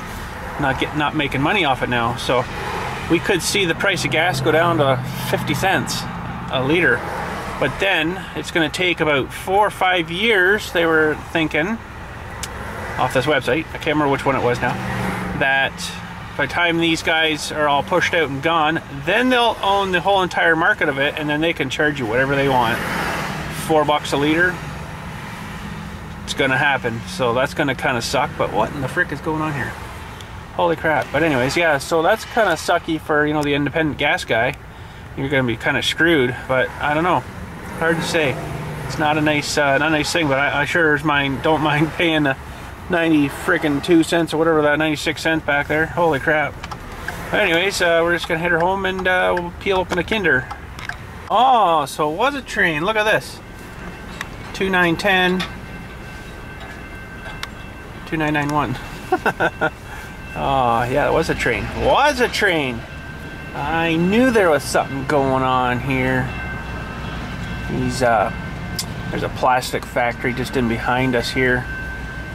not making money off it now. So we could see the price of gas go down to 50 cents a liter. But then it's going to take about 4 or 5 years, they were thinking, off this website, I can't remember which one it was now, that by the time these guys are all pushed out and gone, then they'll own the whole entire market of it, and then they can charge you whatever they want. $4 a liter. It's going to happen. So that's going to kind of suck, but what in the frick is going on here? Holy crap. But anyways, yeah, so that's kind of sucky for, you know, the independent gas guy. You're going to be kind of screwed, but I don't know. Hard to say. It's not a nice thing, but I sure don't mind paying the 92 cents or whatever, that 96 cents back there. Holy crap. But anyways, we're just going to head her home and we'll peel open a Kinder. Oh, so it was a train. Look at this. 2910. 2991. Oh, yeah, it was a train. Was a train. I knew there was something going on here. There's a plastic factory just in behind us here.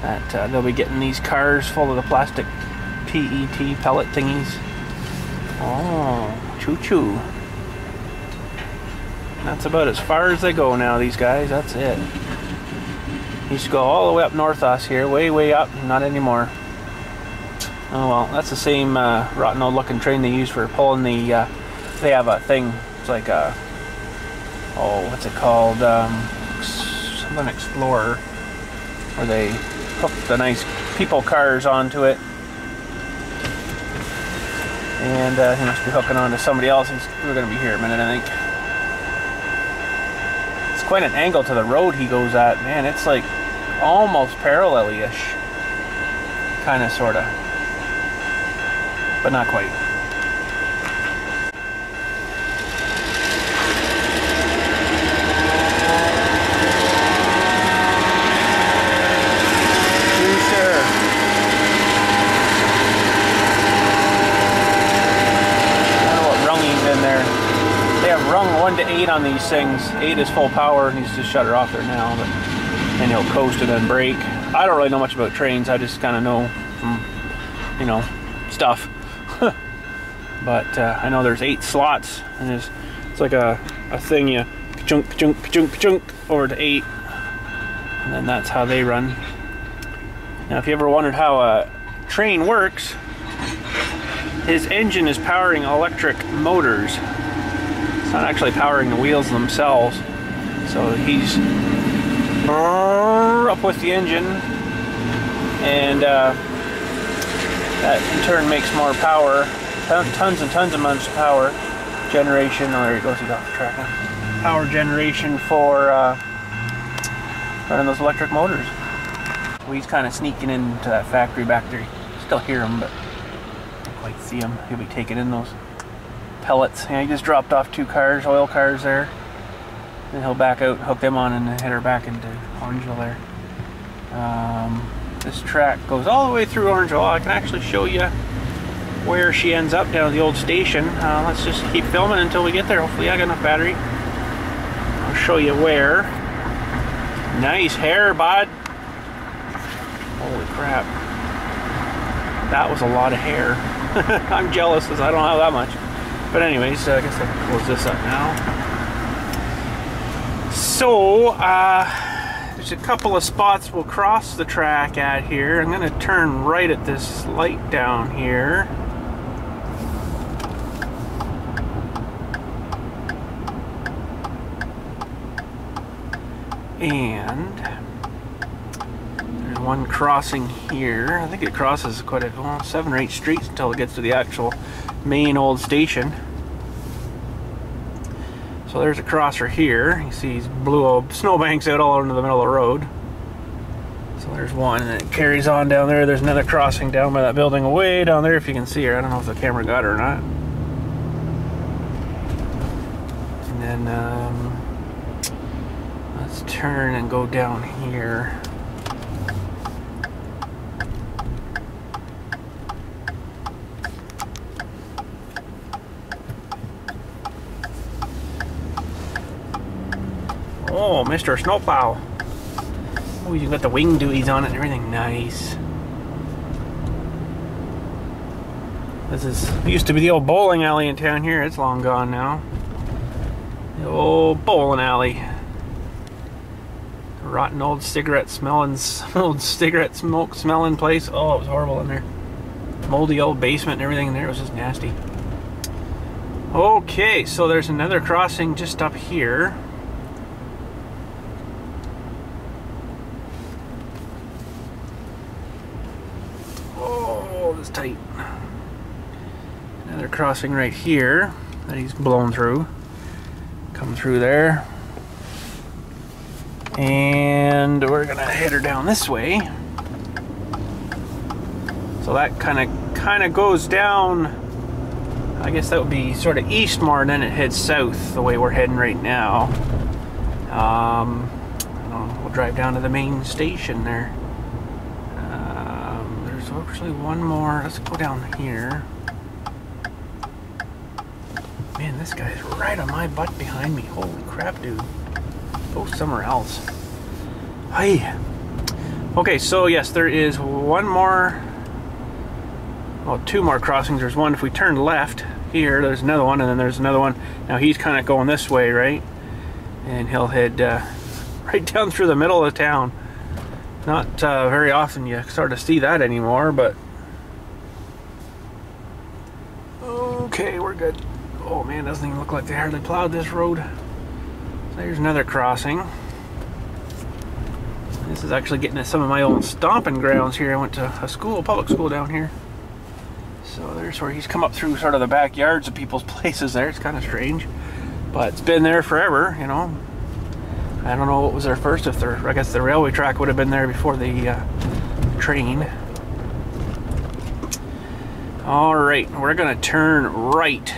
That they'll be getting these cars full of the plastic PET pellet thingies. Oh, choo-choo. That's about as far as they go now, these guys. That's it. Used to go all the way up north of us here, way up. Not anymore. Oh well, that's the same rotten old looking train they use for pulling the, they have a thing, it's like a, oh, what's it called, something Explorer, where they hook the nice people cars onto it, and he must be hooking onto somebody else. We're going to be here a minute, I think. It's quite an angle to the road he goes at, man. It's like almost parallel-ish, kind of, sort of. But not quite. Rung 1 to 8 on these things. 8 is full power, and he's just shut her off there now, but then he'll coast and then brake. I don't really know much about trains. I just kind of know from, you know, stuff. But I know there's 8 slots, and it's like a thing you chunk over to 8, and then that's how they run. Now, if you ever wondered how a train works, his engine is powering electric motors. It's not actually powering the wheels themselves. So he's up with the engine, and that in turn makes more power, tons and tons of power generation. Oh, there he goes, he's off the track now. Power generation for running those electric motors. So he's kind of sneaking into that factory back there. You still hear him, but can't quite see him. He'll be taking in those pellets. Yeah, he just dropped off 2 cars, oil cars there. Then he'll back out, hook them on, and head her back into Orangeville there. This track goes all the way through Orangeville. I can actually show you where she ends up down at the old station. Let's just keep filming until we get there. Hopefully I got enough battery. I'll show you where. Nice hair, bud. Holy crap. That was a lot of hair. I'm jealous because I don't have that much. But anyways, I guess I can close this up now. So, there's a couple of spots we'll cross the track at here. I'm going to turn right at this light down here. And there's one crossing here. I think it crosses quite a, well, 7 or 8 streets until it gets to the actual main old station. So there's a crosser here. You see he's blew snowbanks out all into the middle of the road. So there's one, and then it carries on down there. There's another crossing down by that building way down there, if you can see her. I don't know if the camera got her or not. And then let's turn and go down here. Oh, Mr. Snowplow. Oh, you got the wing dewey's on it and everything. Nice. This used to be the old bowling alley in town here. It's long gone now. The old bowling alley. The rotten old cigarette smelling, old cigarette smoke smelling place. Oh, it was horrible in there. Moldy old basement and everything in there. It was just nasty. Okay, so there's another crossing just up here. Tight. Another crossing right here that he's blown through. Come through there. And we're gonna head her down this way. So that kind of goes down. I guess that would be sort of east more, and then it heads south the way we're heading right now. We'll drive down to the main station there. Actually one more. Let's go down here. Man, this guy's right on my butt behind me. Holy crap, dude. Go somewhere else. Hi. Okay, so yes, there is one more. Well, 2 more crossings. There's one if we turn left here. There's another one, and then there's another one. Now he's kind of going this way, right? And he'll head right down through the middle of the town. Not very often you start to see that anymore, but okay, we're good. Oh man, doesn't even look like they hardly plowed this road. So there's another crossing. This is actually getting to some of my old stomping grounds here. I went to a school, public school down here. So there's where he's come up through sort of the backyards of people's places there. It's kind of strange, but it's been there forever, you know. I don't know what was there first, if I guess the railway track would have been there before the train. Alright, we're gonna turn right.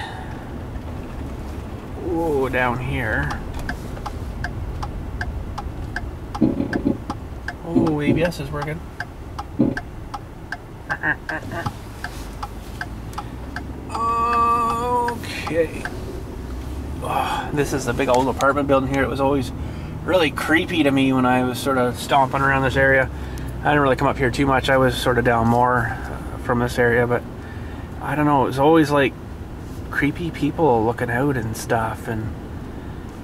Whoa, down here. Oh, ABS is working. Okay. Oh, this is the big old apartment building here. It was always really creepy to me when I was sort of stomping around this area. I didn't really come up here too much. I was sort of down more from this area, but I don't know, it was always like creepy people looking out and stuff, and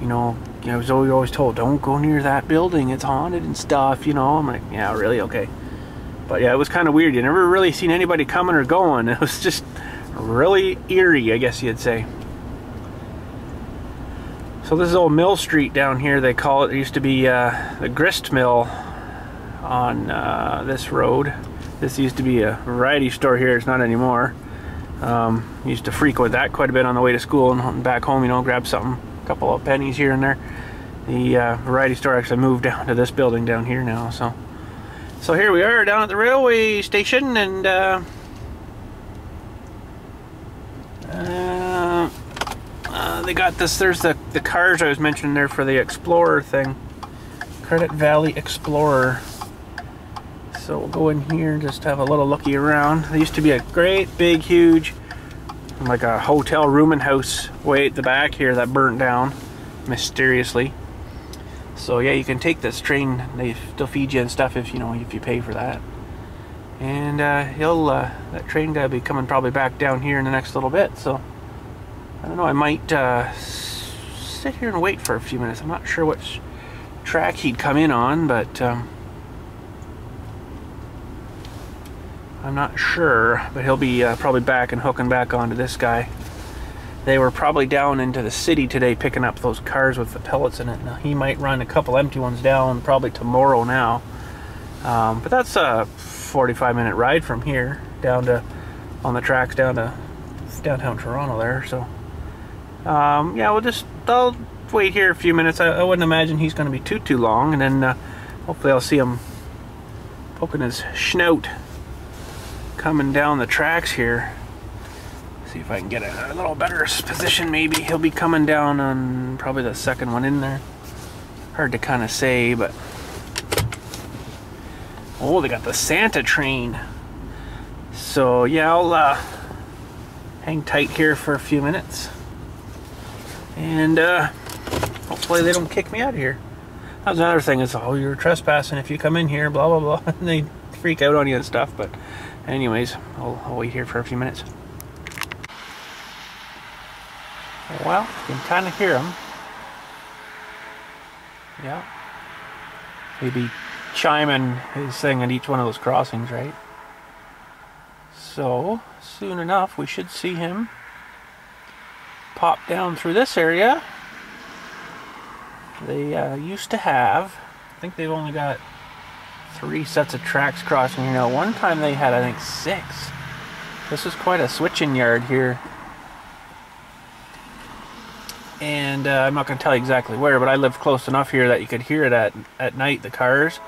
you know, I was always told, don't go near that building, it's haunted and stuff, you know. I'm like, yeah, really? Okay. But yeah, it was kind of weird. You never really seen anybody coming or going. It was just really eerie, I guess you'd say. So this is old Mill Street down here, they call it. It used to be the grist mill on this road. This used to be a variety store here. It's not anymore. Used to frequent that quite a bit on the way to school and back home, you know, grab something, a couple of pennies here and there. The variety store actually moved down to this building down here now. So here we are down at the railway station, and they got this. There's the cars I was mentioning there for the Explorer thing, Credit Valley Explorer. So we'll go in here and just have a little looky around. There used to be a great big huge, like a hotel rooming house way at the back here that burnt down mysteriously. So yeah, you can take this train. They'll feed you and stuff if you pay for that. And that train guy will be coming probably back down here in the next little bit. So I don't know. I might sit here and wait for a few minutes. I'm not sure which track he'd come in on, but I'm not sure. But he'll be probably back and hooking back onto this guy. They were probably down into the city today picking up those cars with the pellets in it. Now he might run a couple empty ones down probably tomorrow now. But that's a 45-minute ride from here down to, on the tracks down to downtown Toronto there. So yeah, I'll wait here a few minutes. I wouldn't imagine he's going to be too long, and then hopefully I'll see him poking his snout coming down the tracks here. See if I can get a little better position. Maybe he'll be coming down on probably the second one in there. Hard to kind of say, but oh, they got the Santa train. So yeah, I'll hang tight here for a few minutes, and hopefully they don't kick me out of here. That's another thing is, oh, you're trespassing if you come in here, blah blah blah, and they freak out on you and stuff. But anyways, I'll wait here for a few minutes. Well, you can kind of hear them. Yeah. Maybe chiming his thing at each one of those crossings, right? So, soon enough, we should see him pop down through this area. They used to have, I think they've only got 3 sets of tracks crossing here now. One time they had, I think, 6. This is quite a switching yard here. And I'm not going to tell you exactly where, but I lived close enough here that you could hear it at night, the cars.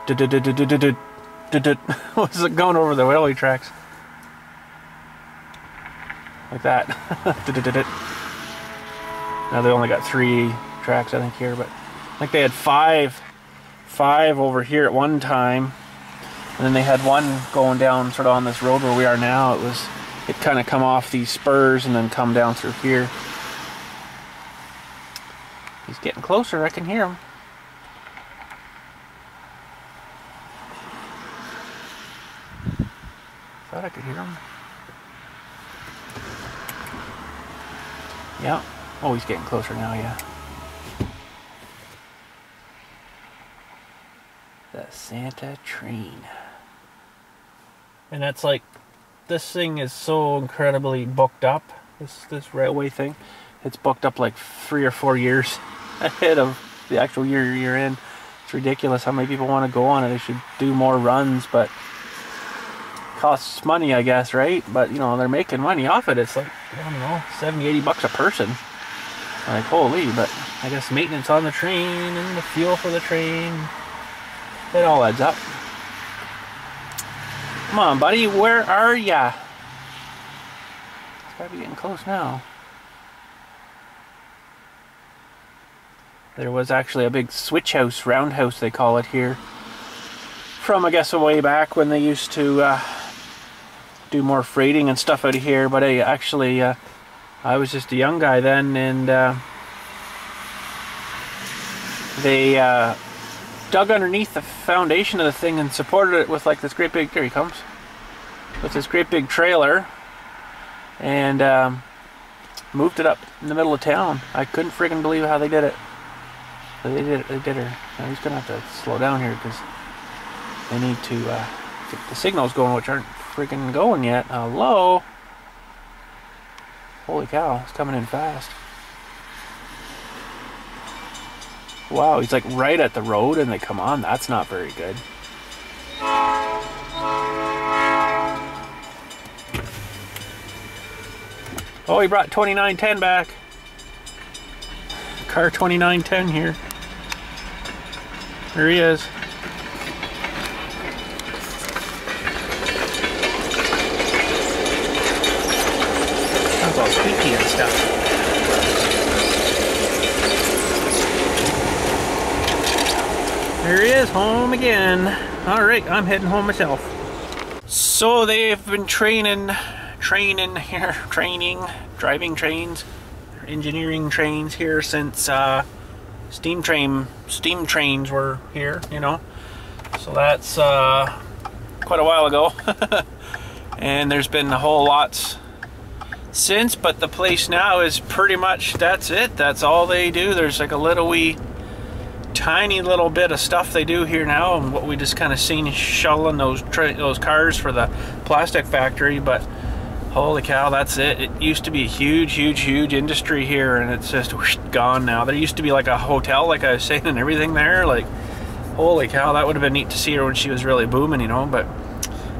Was it going over the railway tracks? Like that. Now they only got 3 tracks, I think, here, but I think they had 5 over here at one time. And then they had one going down sort of on this road where we are now. It kind of come off these spurs and then come down through here. He's getting closer, I can hear him. Thought I could hear him. Yeah. Oh, he's getting closer now, yeah. The Santa train. And that's like, this thing is so incredibly booked up, this railway thing. It's booked up like 3 or 4 years ahead of the actual year you're in. It's ridiculous how many people want to go on it. They should do more runs, but it costs money, I guess, right? But you know, they're making money off it. It's like, I don't know, 70-80 bucks a person. Like, holy, but I guess maintenance on the train and the fuel for the train, it all adds up. Come on, buddy, where are ya? It's gotta be getting close now. There was actually a big switch house, roundhouse they call it here, from I guess a way back when they used to do more freighting and stuff out of here. But I was just a young guy then, and they dug underneath the foundation of the thing and supported it with like this great big, there he comes, with this great big trailer, and moved it up in the middle of town. I couldn't friggin' believe how they did it. But they did her. Now he's gonna have to slow down here because they need to get the signals going, which aren't freaking going yet. Hello? Holy cow, it's coming in fast. Wow, he's like right at the road and they come on. That's not very good. Oh, he brought 2910 back. Car 2910 here. There he is. Sounds all squeaky and stuff. There he is, home again. Alright, I'm heading home myself. So they've been training here, driving trains, engineering trains here since steam trains were here, you know. So that's quite a while ago. And there's been a whole lot since, but the place now is pretty much, that's it. That's all they do. There's like a little wee tiny little bit of stuff they do here now, and what we just kind of seen shuttling those cars for the plastic factory. But holy cow, that's it. It used to be a huge industry here, and it's just whoosh, gone now. There used to be like a hotel, like I was saying, and everything there. Like, holy cow, that would have been neat to see her when she was really booming, you know. But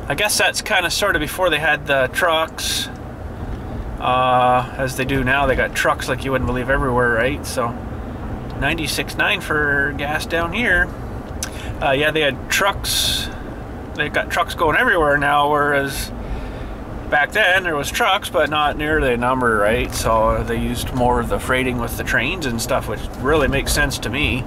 I guess that's kind of sort of before they had the trucks, as they do now. They got trucks like you wouldn't believe everywhere, right? So 96.9 for gas down here. Yeah, they had trucks. They've got trucks going everywhere now, whereas back then there was trucks, but not near the number, right? So they used more of the freighting with the trains and stuff, which really makes sense to me.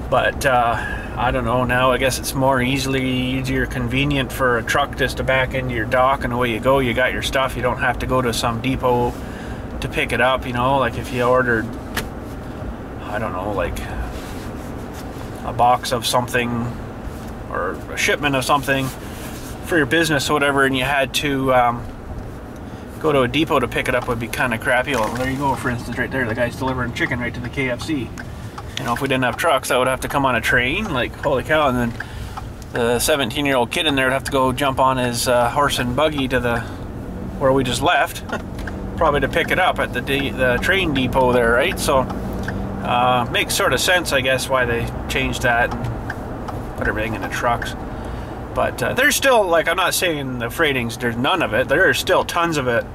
But I don't know, now I guess it's more easier, convenient for a truck just to back into your dock, and away you go. You got your stuff. You don't have to go to some depot to pick it up, you know. Like if you ordered, I don't know, like a box of something or a shipment of something for your business or whatever, and you had to go to a depot to pick it up, would be kind of crappy. Well, there you go, for instance, right there, the guy's delivering chicken right to the KFC. You know, if we didn't have trucks, I would have to come on a train, like, holy cow. And then the 17-year-old kid in there would have to go jump on his horse and buggy to the where we just left probably to pick it up at the train depot there, right? So makes sort of sense, I guess, why they changed that and put everything in the trucks. But there's still, like, I'm not saying the freightings, there's none of it. There is still tons of it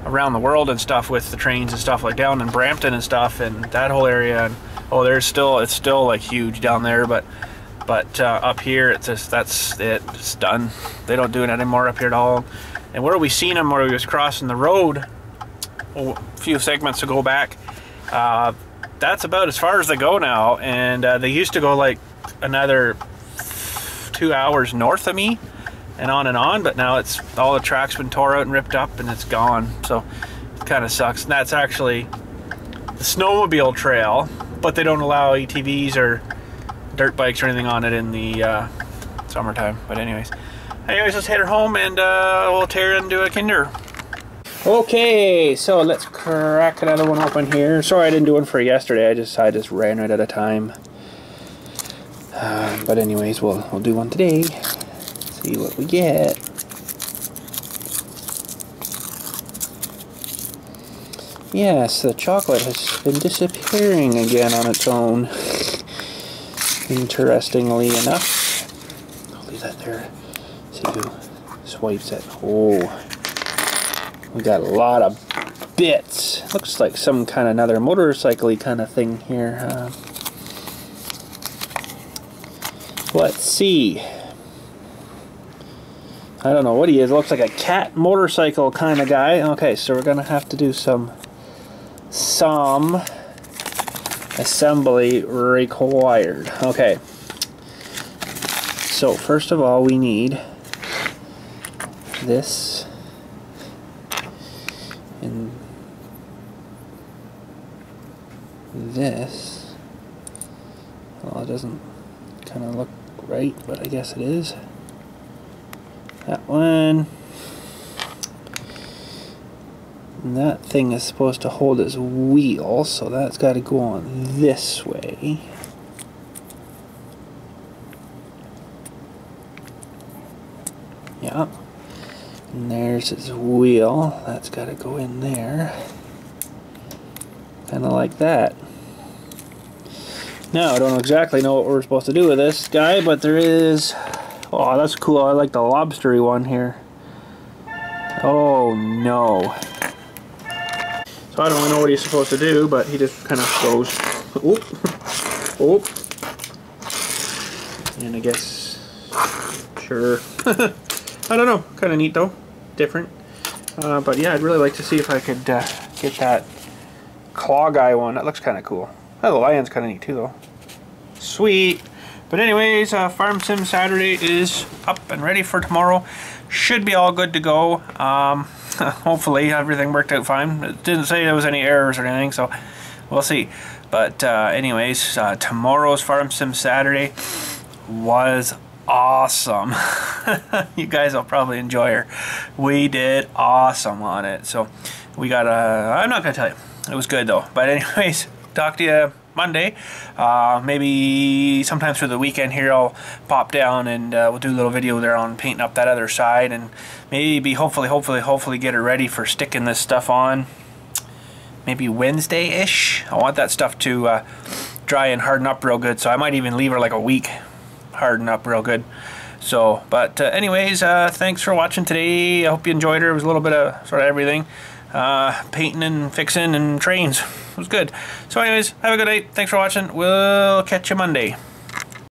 around the world and stuff, with the trains and stuff, like down in Brampton and stuff, and that whole area. And oh, it's still like huge down there. But up here, it's just, that's it. It's done. They don't do it anymore up here at all. And where we seen them, where we was crossing the road a few segments ago back, that's about as far as they go now. And they used to go like another 2 hours north of me and on, but now it's all the track's been tore out and ripped up and it's gone. So it kind of sucks. And that's actually the snowmobile trail, but they don't allow ATVs or dirt bikes or anything on it in the summertime. But anyways, let's head her home, and we'll tear into a Kinder. Okay, so let's crack another one open here. Sorry I didn't do one for yesterday. I just ran right out of time. But anyways, we'll do one today. See what we get. Yes, the chocolate has been disappearing again on its own. Interestingly enough. I'll leave that there. See who swipes it. Oh, we got a lot of bits. Looks like some kind of another motorcycle-y kind of thing here. Let's see. I don't know what he is. Looks like a cat motorcycle kind of guy. Okay, so we're gonna have to do some assembly required. Okay. So first of all, we need this and this. Well, it doesn't kind of look right, but I guess it is. That one. And that thing is supposed to hold his wheel, so that's got to go on this way. Yeah. And there's his wheel. That's got to go in there. Kind of like that. Now, I don't exactly know what we're supposed to do with this guy, but there is... Oh, that's cool. I like the lobstery one here. Oh, no. So I don't really know what he's supposed to do, but he just kind of goes... Oop. Oh. And I guess, sure. I don't know, kind of neat though, different. But yeah, I'd really like to see if I could get that claw guy one. That looks kind of cool. Oh, the lion's kind of neat too though. Sweet. But anyways, Farm Sim Saturday is up and ready for tomorrow. Should be all good to go. Hopefully everything worked out fine. It didn't say there was any errors or anything, so we'll see. But anyways, tomorrow's Farm Sim Saturday was awesome. You guys will probably enjoy her. We did awesome on it. So we got I'm not gonna tell you. It was good though. But anyways, talk to you Monday. Maybe sometime through the weekend here I'll pop down and we'll do a little video there on painting up that other side, and maybe hopefully get her ready for sticking this stuff on maybe Wednesday-ish. I want that stuff to dry and harden up real good, so I might even leave her like a week harden up real good. So but anyways, thanks for watching today. I hope you enjoyed her. It was a little bit of sort of everything, painting and fixing and trains. It was good. So anyways, have a good night. Thanks for watching. We'll catch you Monday.